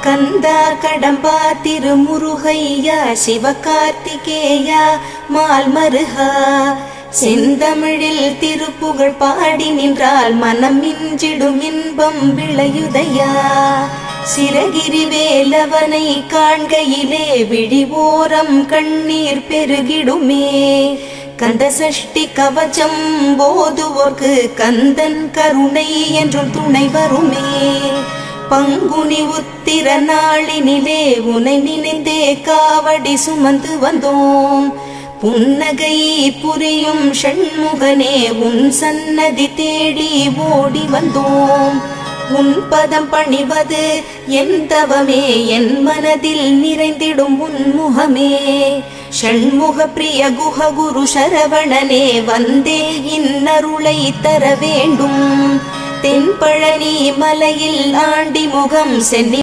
கந்தா கடம்பா திருமுருகையா சிவகார்த்திகேயா மால்மருகா செந்தமிழில் திருப்புகழ் பாடி நின்றால் மனம் மிஞ்சிடும் இன்பம் விளையுதையா. சிரகிரி வேலவனை காண்கையிலே விழி ஓரம் கண்ணீர் பெருகிடுமே. கந்த சஷ்டி கவச்சம் போதுவோர்க்கு கந்தன் கருணை என்றும் துணை வருமே. பங்குனி உத்திர நாளினிலே உனை நினைந்தே காவடி சுமந்து வந்தோம். புன்னகை புரியும் ஷண்முகனே உன் சன்னதி தேடி ஓடி வந்தோம். உன் பதம் பணிவது என் தவமே, என் மனதில் நிறைந்திடும் உன்முகமே. ஷண்முக பிரிய குஹ குரு சரவணனே வந்தே இன்னருளை தர வேண்டும். தென்பழனி மலையில் ஆண்டி முகம் சென்னி